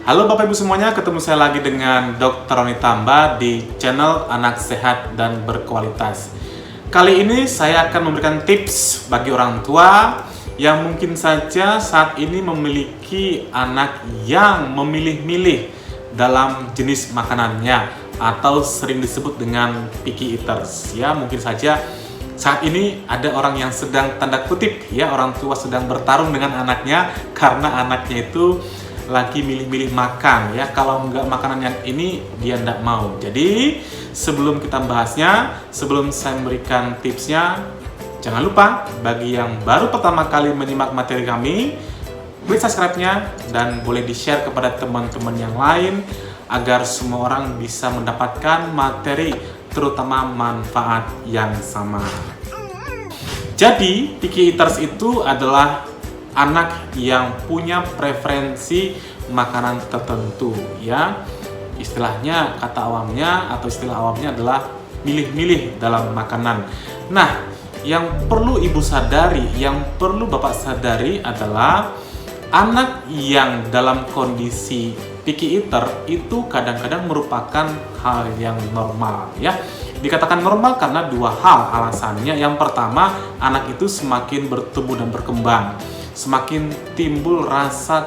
Halo Bapak Ibu semuanya, ketemu saya lagi dengan Dr. Roni Tamba di channel Anak Sehat dan Berkualitas. Kali ini saya akan memberikan tips bagi orang tua yang mungkin saja saat ini memiliki anak yang memilih-milih dalam jenis makanannya atau sering disebut dengan picky eaters. Ya, mungkin saja saat ini ada orang yang sedang tanda kutip ya, orang tua sedang bertarung dengan anaknya karena anaknya itu lagi milih-milih makan ya. Kalau nggak makanan yang ini dia nggak mau. Jadi sebelum kita bahasnya, sebelum saya memberikan tipsnya, jangan lupa bagi yang baru pertama kali menyimak materi kami, klik subscribe-nya dan boleh di-share kepada teman-teman yang lain agar semua orang bisa mendapatkan materi terutama manfaat yang sama. Jadi picky eaters itu adalah anak yang punya preferensi makanan tertentu ya. Istilahnya, kata awamnya atau istilah awamnya adalah milih-milih dalam makanan. Nah, yang perlu ibu sadari, yang perlu bapak sadari adalah anak yang dalam kondisi picky eater itu kadang-kadang merupakan hal yang normal ya. Dikatakan normal karena dua hal alasannya. Yang pertama, anak itu semakin bertumbuh dan berkembang, semakin timbul rasa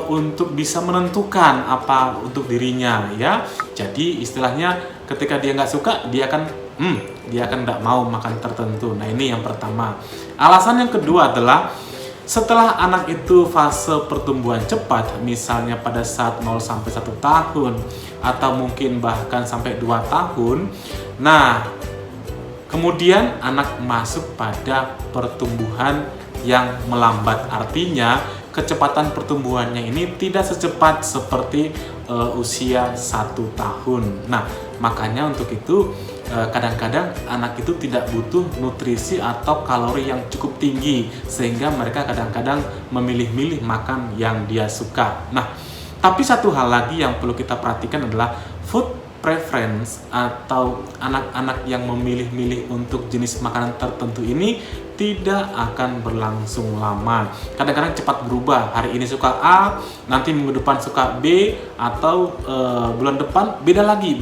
untuk bisa menentukan apa untuk dirinya ya. Jadi istilahnya ketika dia nggak suka, dia akan nggak mau makan tertentu. Nah, ini yang pertama. Alasan yang kedua adalah setelah anak itu fase pertumbuhan cepat, misalnya pada saat 0 sampai 1 tahun atau mungkin bahkan sampai 2 tahun. Nah, kemudian anak masuk pada pertumbuhan yang melambat, artinya kecepatan pertumbuhannya ini tidak secepat seperti usia 1 tahun. Nah, makanya untuk itu kadang-kadang anak itu tidak butuh nutrisi atau kalori yang cukup tinggi sehingga mereka kadang-kadang memilih-milih makan yang dia suka. Nah, tapi satu hal lagi yang perlu kita perhatikan adalah food preference atau anak-anak yang memilih-milih untuk jenis makanan tertentu ini tidak akan berlangsung lama. Kadang-kadang cepat berubah. Hari ini suka A, nanti minggu depan suka B, atau bulan depan beda lagi.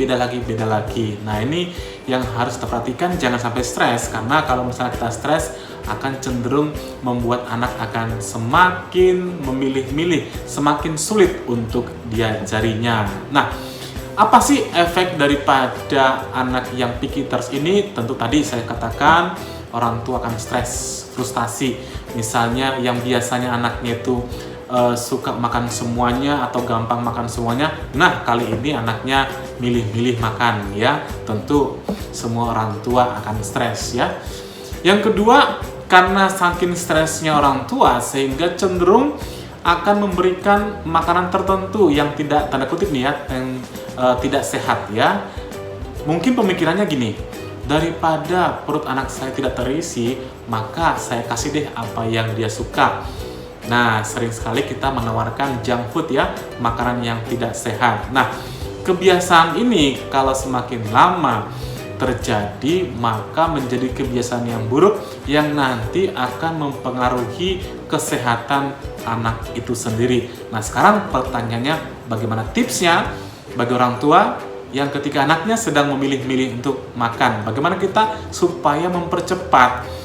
Nah, ini yang harus kita perhatikan, jangan sampai stres, karena kalau misalnya kita stres akan cenderung membuat anak akan semakin memilih-milih, semakin sulit untuk diajarinya. Nah, apa sih efek daripada anak yang picky eaters ini? Tentu tadi saya katakan orang tua akan stres, frustasi. Misalnya yang biasanya anaknya itu suka makan semuanya atau gampang makan semuanya, nah kali ini anaknya milih-milih makan ya. Tentu semua orang tua akan stres ya. Yang kedua, karena saking stresnya orang tua sehingga cenderung akan memberikan makanan tertentu yang tidak, tanda kutip nih ya, yang tidak sehat ya. Mungkin pemikirannya gini, daripada perut anak saya tidak terisi, maka saya kasih deh apa yang dia suka. Nah, sering sekali kita menawarkan junk food ya, makanan yang tidak sehat. Nah, kebiasaan ini kalau semakin lama terjadi, maka menjadi kebiasaan yang buruk yang nanti akan mempengaruhi kesehatan anak itu sendiri. Nah, sekarang pertanyaannya, bagaimana tipsnya bagi orang tua yang ketika anaknya sedang memilih-milih untuk makan? Bagaimana kita supaya mempercepat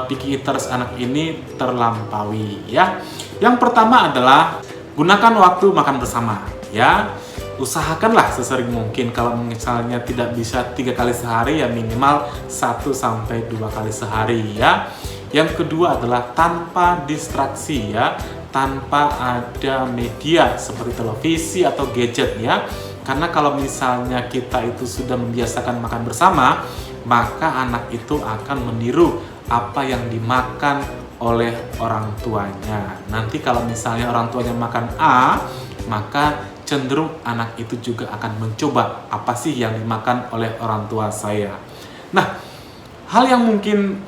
picky eaters anak ini terlampaui ya? Yang pertama adalah gunakan waktu makan bersama ya. Usahakanlah sesering mungkin, kalau misalnya tidak bisa 3 kali sehari ya minimal 1 sampai 2 kali sehari ya. Yang kedua adalah tanpa distraksi ya, tanpa ada media seperti televisi atau gadget ya. Karena kalau misalnya kita itu sudah membiasakan makan bersama, maka anak itu akan meniru apa yang dimakan oleh orang tuanya. Nanti kalau misalnya orang tuanya makan A, maka cenderung anak itu juga akan mencoba apa sih yang dimakan oleh orang tua saya. Nah, hal yang mungkin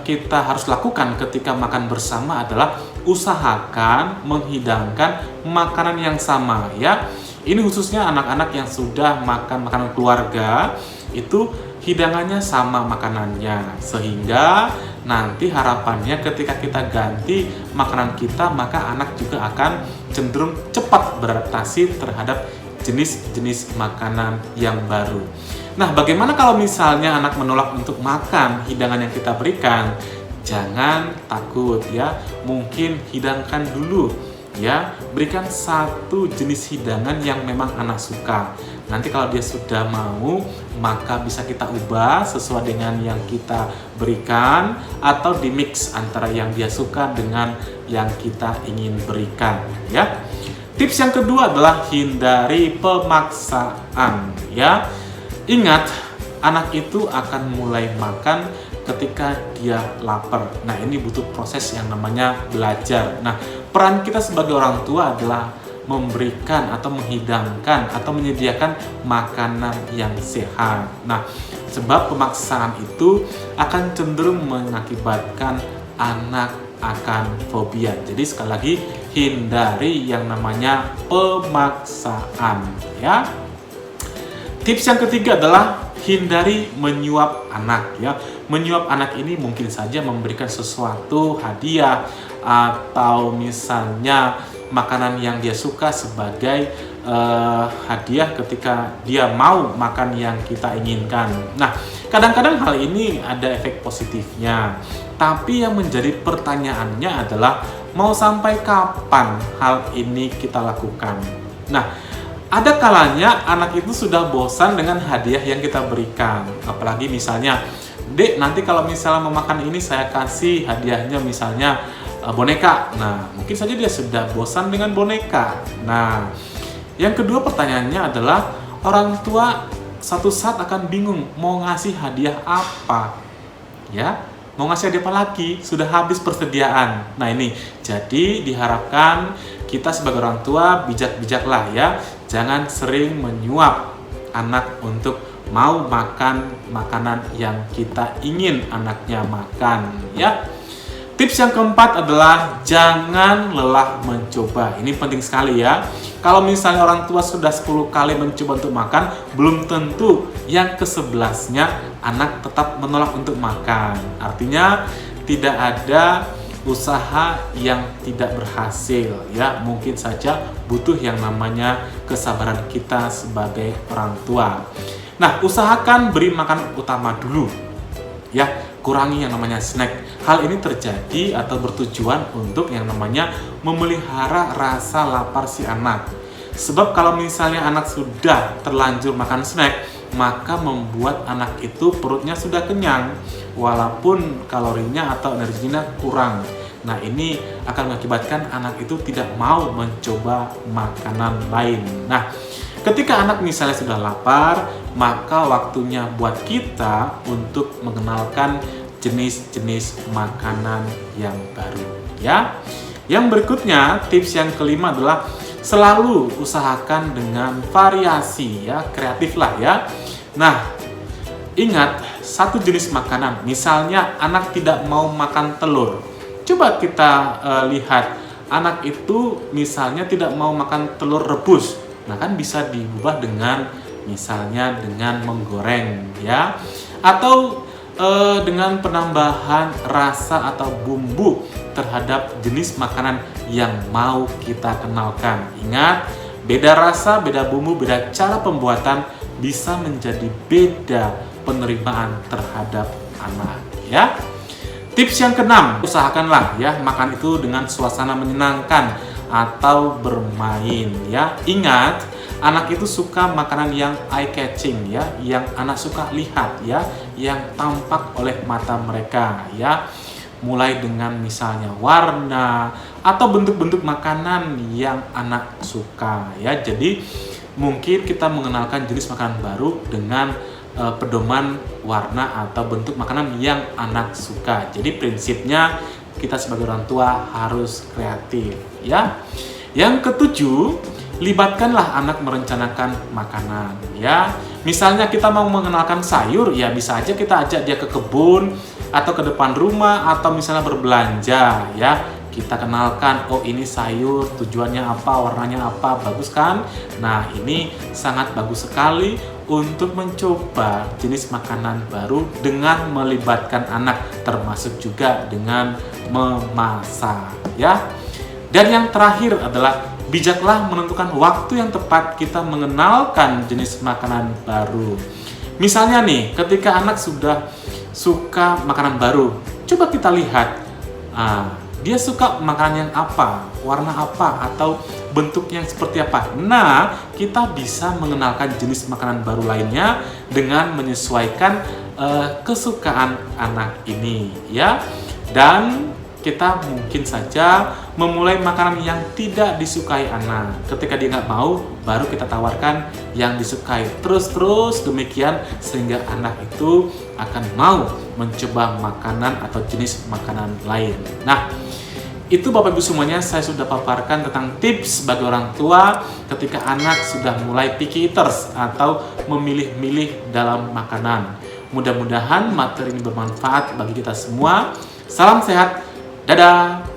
kita harus lakukan ketika makan bersama adalah usahakan menghidangkan makanan yang sama ya. Ini khususnya anak-anak yang sudah makan makanan keluarga itu hidangannya sama makanannya, sehingga nanti harapannya ketika kita ganti makanan kita, maka anak juga akan cenderung cepat beradaptasi terhadap jenis-jenis makanan yang baru. Nah, bagaimana kalau misalnya anak menolak untuk makan hidangan yang kita berikan? Jangan takut ya, mungkin hidangkan dulu ya, berikan satu jenis hidangan yang memang anak suka. Nanti kalau dia sudah mau, maka bisa kita ubah sesuai dengan yang kita berikan, atau dimix antara yang dia suka dengan yang kita ingin berikan ya. Tips yang kedua adalah hindari pemaksaan ya. Ingat, anak itu akan mulai makan ketika dia lapar. Nah, ini butuh proses yang namanya belajar. Nah, peran kita sebagai orang tua adalah memberikan atau menghidangkan atau menyediakan makanan yang sehat. Nah, sebab pemaksaan itu akan cenderung mengakibatkan anak akan fobia. Jadi sekali lagi, hindari yang namanya pemaksaan ya. Tips yang ketiga adalah hindari menyuap anak ya. Menyuap anak ini mungkin saja memberikan sesuatu hadiah atau misalnya makanan yang dia suka sebagai hadiah ketika dia mau makan yang kita inginkan. Nah, kadang-kadang hal ini ada efek positifnya, tapi yang menjadi pertanyaannya adalah mau sampai kapan hal ini kita lakukan. Nah, ada kalanya anak itu sudah bosan dengan hadiah yang kita berikan. Apalagi misalnya, Dek, nanti kalau misalnya mau makan ini saya kasih hadiahnya misalnya boneka. Nah, mungkin saja dia sudah bosan dengan boneka. Nah, yang kedua pertanyaannya adalah orang tua satu saat akan bingung mau ngasih hadiah apa. Ya, mau ngasih hadiah apa lagi? Sudah habis persediaan. Nah, ini jadi diharapkan kita sebagai orang tua bijak-bijaklah ya. Jangan sering menyuap anak untuk mau makan makanan yang kita ingin anaknya makan ya. Tips yang keempat adalah jangan lelah mencoba. Ini penting sekali ya. Kalau misalnya orang tua sudah 10 kali mencoba untuk makan, belum tentu yang ke-11-nya anak tetap menolak untuk makan. Artinya tidak ada usaha yang tidak berhasil ya. Mungkin saja butuh yang namanya kesabaran kita sebagai orang tua. Nah, usahakan beri makan utama dulu ya, kurangi yang namanya snack. Hal ini terjadi atau bertujuan untuk yang namanya memelihara rasa lapar si anak. Sebab kalau misalnya anak sudah terlanjur makan snack, maka membuat anak itu perutnya sudah kenyang walaupun kalorinya atau energinya kurang. Nah, ini akan mengakibatkan anak itu tidak mau mencoba makanan lain. Nah, ketika anak misalnya sudah lapar, maka waktunya buat kita untuk mengenalkan jenis-jenis makanan yang baru ya. Yang berikutnya, tips yang kelima adalah selalu usahakan dengan variasi ya, kreatif lah ya. Nah, ingat satu jenis makanan, misalnya anak tidak mau makan telur. Coba kita lihat, anak itu misalnya tidak mau makan telur rebus. Nah, kan bisa diubah dengan misalnya dengan menggoreng ya, atau dengan penambahan rasa atau bumbu terhadap jenis makanan yang mau kita kenalkan. Ingat, beda rasa, beda bumbu, beda cara pembuatan bisa menjadi beda penerimaan terhadap anak ya. Tips yang keenam, usahakanlah ya makan itu dengan suasana menyenangkan atau bermain ya. Ingat, anak itu suka makanan yang eye catching ya, yang anak suka lihat ya, yang tampak oleh mata mereka ya. Mulai dengan misalnya warna atau bentuk-bentuk makanan yang anak suka ya. Jadi mungkin kita mengenalkan jenis makanan baru dengan pedoman warna atau bentuk makanan yang anak suka. Jadi prinsipnya kita sebagai orang tua harus kreatif ya. Yang ketujuh, libatkanlah anak merencanakan makanan ya. Misalnya kita mau mengenalkan sayur, ya bisa aja kita ajak dia ke kebun atau ke depan rumah atau misalnya berbelanja ya. Kita kenalkan, oh ini sayur tujuannya apa, warnanya apa, bagus kan? Nah, ini sangat bagus sekali untuk mencoba jenis makanan baru dengan melibatkan anak, termasuk juga dengan memasak ya. Dan yang terakhir adalah bijaklah menentukan waktu yang tepat kita mengenalkan jenis makanan baru. Misalnya nih, ketika anak sudah suka makanan baru, coba kita lihat dia suka makanan yang apa, warna apa, atau bentuknya yang seperti apa. Nah, kita bisa mengenalkan jenis makanan baru lainnya dengan menyesuaikan kesukaan anak ini ya. Dan kita mungkin saja memulai makanan yang tidak disukai anak. Ketika dia nggak mau, baru kita tawarkan yang disukai. Terus demikian sehingga anak itu akan mau mencoba makanan atau jenis makanan lain. Nah, itu Bapak Ibu semuanya saya sudah paparkan tentang tips bagi orang tua ketika anak sudah mulai picky eaters atau memilih-milih dalam makanan. Mudah-mudahan materi ini bermanfaat bagi kita semua. Salam sehat. Dadah!